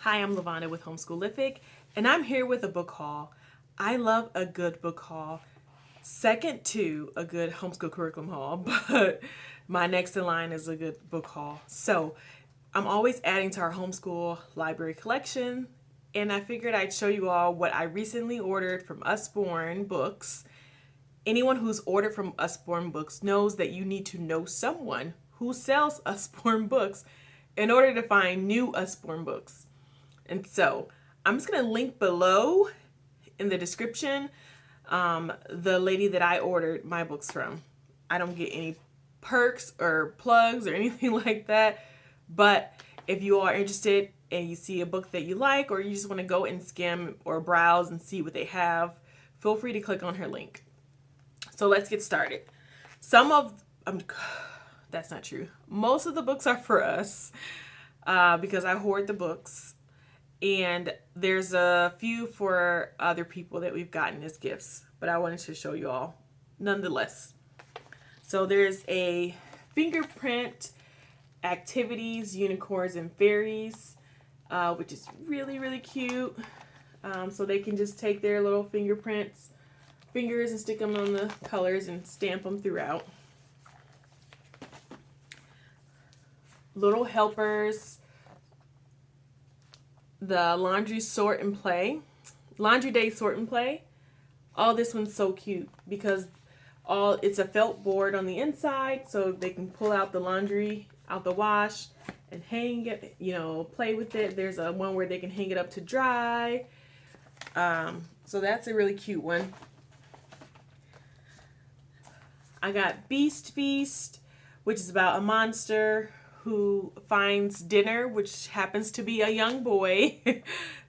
Hi, I'm Lavana with Homeschoolific, and I'm here with a book haul. I love a good book haul. Second to a good homeschool curriculum haul, but my next in line is a good book haul. So I'm always adding to our homeschool library collection, and I figured I'd show you all what I recently ordered from Usborne Books. Anyone who's ordered from Usborne Books knows that you need to know someone who sells Usborne books in order to find new Usborne books. And so I'm just going to link below in the description the lady that I ordered my books from. I don't get any perks or plugs or anything like that. But if you are interested and you see a book that you like, or you just want to go and skim or browse and see what they have, feel free to click on her link. So let's get started. That's not true. Most of the books are for us because I hoard the books. And there's a few for other people that we've gotten as gifts, but I wanted to show you all nonetheless. So there's a Fingerprint Activities, Unicorns, and Fairies, which is really, really cute. So they can just take their little fingers and stick them on the colors and stamp them throughout. Little Helpers, the Laundry Day Sort and Play. Oh, this one's so cute because it's a felt board on the inside, so they can pull out the laundry out the wash and hang it, play with it. There's a one where they can hang it up to dry. So that's a really cute one. I got Beast Feast, which is about a monster who finds dinner, which happens to be a young boy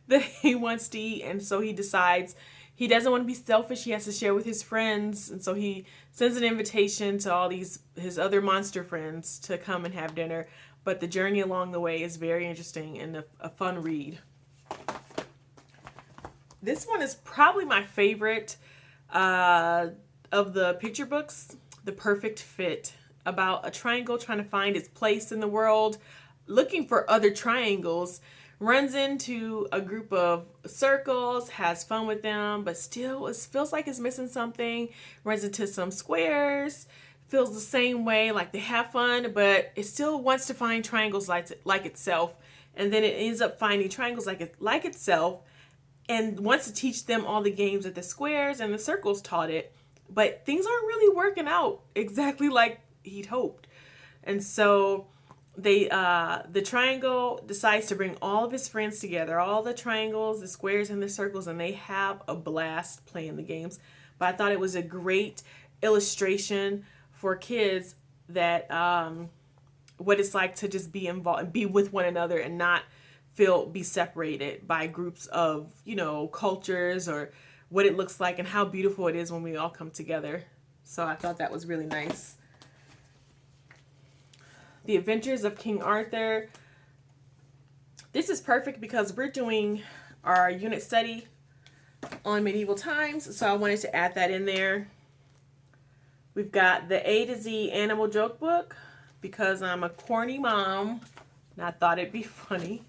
that he wants to eat. And so he decides he doesn't want to be selfish. He has to share with his friends. And so he sends an invitation to all his other monster friends to come and have dinner. But the journey along the way is very interesting and a fun read. This one is probably my favorite of the picture books, The Perfect Fit, about a triangle trying to find its place in the world, looking for other triangles, runs into a group of circles, has fun with them, but still it feels like it's missing something, runs into some squares, feels the same way, like they have fun, but it still wants to find triangles like itself, and then it ends up finding triangles like itself, and wants to teach them all the games that the squares and the circles taught it, but things aren't really working out exactly like he'd hoped. And so the triangle decides to bring all of his friends together, all the triangles, the squares, and the circles, and they have a blast playing the games. But I thought it was a great illustration for kids that what it's like to just be involved, be with one another, and not be separated by groups of cultures, or what it looks like and how beautiful it is when we all come together. So I thought that was really nice. The Adventures of King Arthur. This is perfect because we're doing our unit study on medieval times, so I wanted to add that in there. We've got the A to Z Animal Joke Book because I'm a corny mom and I thought it'd be funny.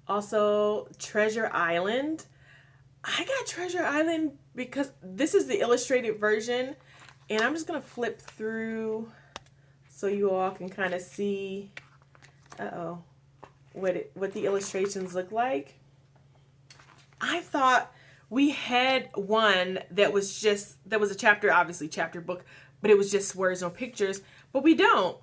Also, Treasure Island. I got Treasure Island because this is the illustrated version, and I'm just going to flip through so you all can kind of see what the illustrations look like. I thought we had one that was a chapter, obviously chapter book, but it was just words, no pictures, but we don't.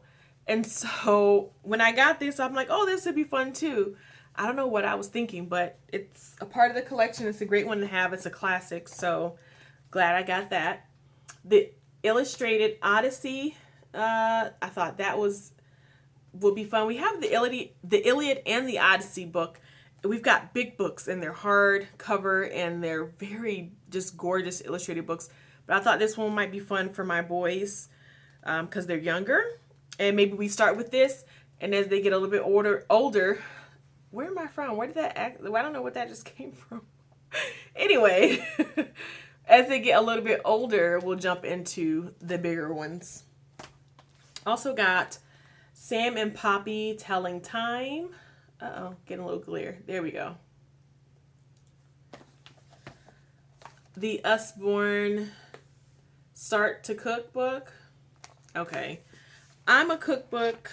And so when I got this, I'm like, oh, this would be fun too. I don't know what I was thinking, but it's a part of the collection. It's a great one to have. It's a classic, so glad I got that. The Illustrated Odyssey, I thought that would be fun. We have the Iliad and the Odyssey book. We've got big books, and they're hard cover, and they're very just gorgeous illustrated books. But I thought this one might be fun for my boys because they're younger, and maybe we start with this, and as they get a little bit older. Where am I from? Where did that I don't know what that just came from. Anyway, as they get a little bit older, we'll jump into the bigger ones. Also got Sam and Poppy Telling Time. Uh-oh, getting a little glare. There we go. The Usborne Start to Cookbook. Okay. I'm a cookbook,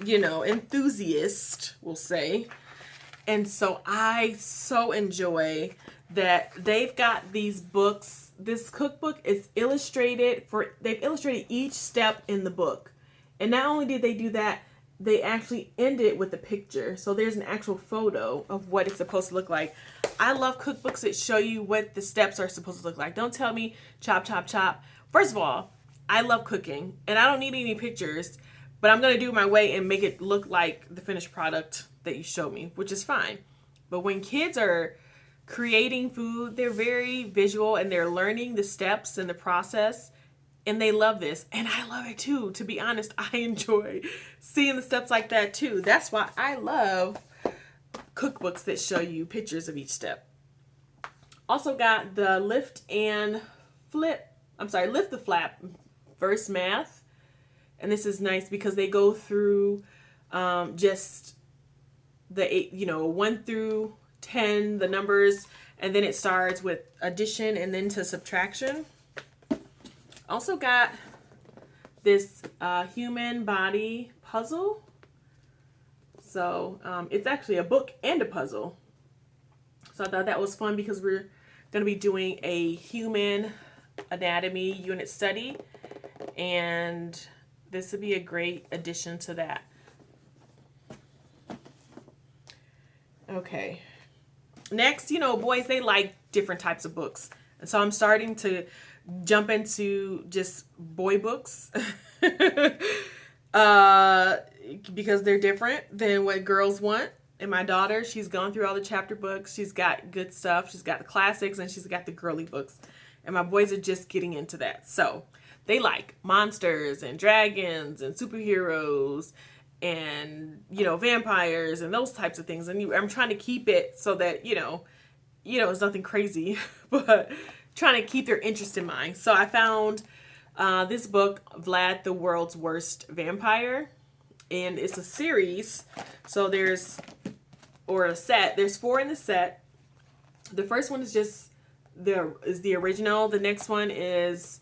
enthusiast, we'll say. And so I so enjoy that they've got these books. This cookbook is they've illustrated each step in the book. And not only did they do that, they actually end it with a picture. So there's an actual photo of what it's supposed to look like. I love cookbooks that show you what the steps are supposed to look like. Don't tell me chop, chop, chop. First of all, I love cooking and I don't need any pictures, but I'm going to do my way and make it look like the finished product that you show me, which is fine. But when kids are creating food, they're very visual and they're learning the steps and the process. And they love this. And I love it too. To be honest, I enjoy seeing the steps like that too. That's why I love cookbooks that show you pictures of each step. Also got the Lift the Flap Verse Math. And this is nice because they go through just the 1 through 10, the numbers, and then it starts with addition and then to subtraction. Also got this human body puzzle. So it's actually a book and a puzzle. So I thought that was fun because we're going to be doing a human anatomy unit study. And this would be a great addition to that. Okay. Next, boys, they like different types of books. And so I'm starting to jump into just boy books because they're different than what girls want. And my daughter, she's gone through all the chapter books. She's got good stuff. She's got the classics and she's got the girly books. And my boys are just getting into that. So they like monsters and dragons and superheroes and, vampires and those types of things. And I'm trying to keep it so that, it's nothing crazy, but trying to keep their interest in mind. So I found this book, Vlad, the World's Worst Vampire. And it's a series. So there's 4 in the set. The first one is just the original. The next one is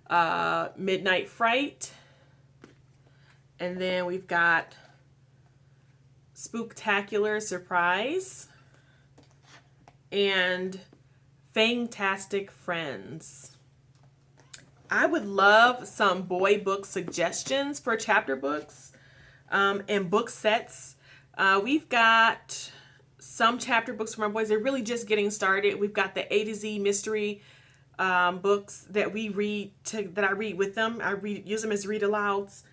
Midnight Fright. And then we've got Spooktacular Surprise and Fantastic Friends. I would love some boy book suggestions for chapter books and book sets. We've got some chapter books for my boys. They're really just getting started. We've got the A to Z mystery books that we read that I read with them. Use them as read alouds.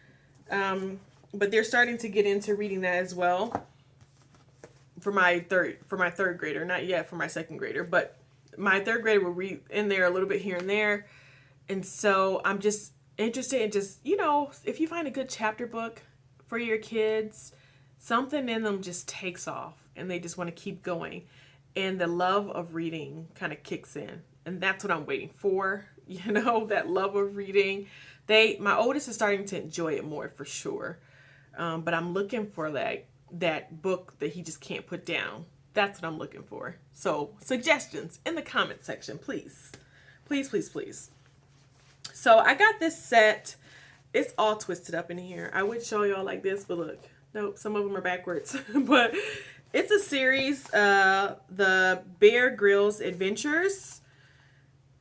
But they're starting to get into reading that as well. For my third grader, not yet for my second grader, but my third grader will read in there a little bit here and there. And so I'm just interested in just, if you find a good chapter book for your kids, something in them just takes off and they just want to keep going. And the love of reading kind of kicks in. And that's what I'm waiting for, that love of reading. My oldest is starting to enjoy it more for sure. But I'm looking for that book that he just can't put down. That's what I'm looking for. So suggestions in the comment section, please. Please, please, please. So I got this set. It's all twisted up in here. I would show y'all like this, but look. Nope, some of them are backwards. But it's a series, the Bear Grylls Adventures.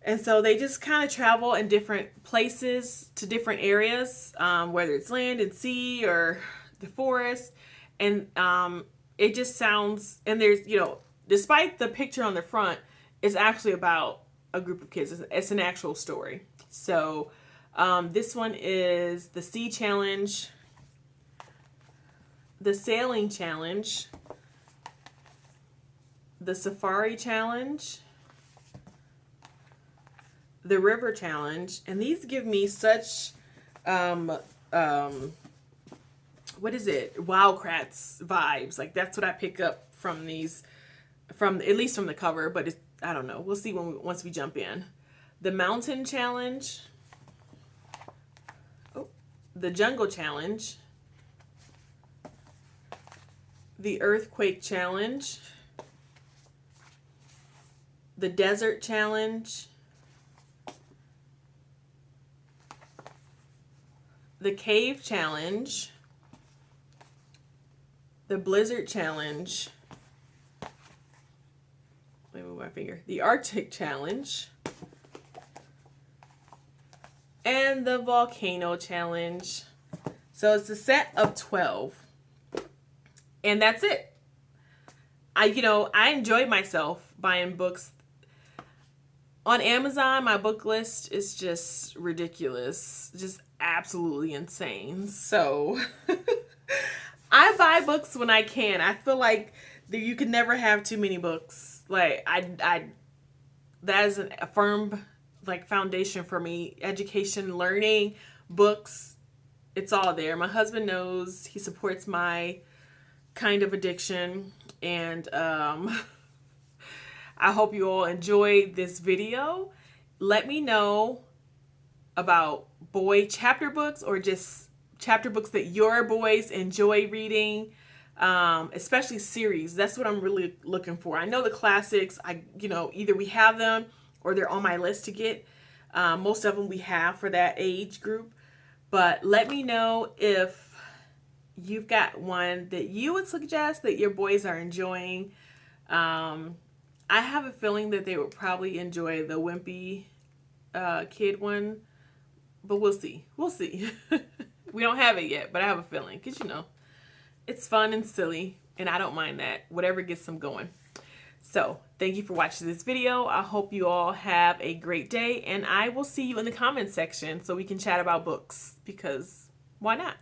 And so they just kind of travel in different places to different areas, whether it's land and sea or the forest. And it just sounds, and there's, despite the picture on the front, it's actually about a group of kids. It's an actual story. So this one is the Sea Challenge, the Sailing Challenge, the Safari Challenge, the River Challenge, and these give me such what is it? Wildcrats vibes. Like that's what I pick up from these, at least from the cover, but I don't know. We'll see once we jump in. The Mountain Challenge, the Jungle Challenge, the Earthquake Challenge, the Desert Challenge, the Cave Challenge, the Blizzard Challenge, let me move my finger, the Arctic Challenge, and the Volcano Challenge. So it's a set of 12. And that's it. I enjoyed myself buying books. On Amazon, my book list is just ridiculous. Just absolutely insane. So I buy books when I can. I feel like you can never have too many books. Like that is a firm foundation for me. Education, learning, books, it's all there. My husband knows. He supports my kind of addiction, and I hope you all enjoyed this video. Let me know about boy chapter books or just chapter books that your boys enjoy reading, especially series. That's what I'm really looking for. I know the classics, either we have them or they're on my list to get. Most of them we have for that age group. But let me know if you've got one that you would suggest that your boys are enjoying. I have a feeling that they would probably enjoy the Wimpy kid one, but we'll see. We'll see. We don't have it yet, but I have a feeling because it's fun and silly, and I don't mind that. Whatever gets them going. So thank you for watching this video. I hope you all have a great day, and I will see you in the comments section so we can chat about books, because why not?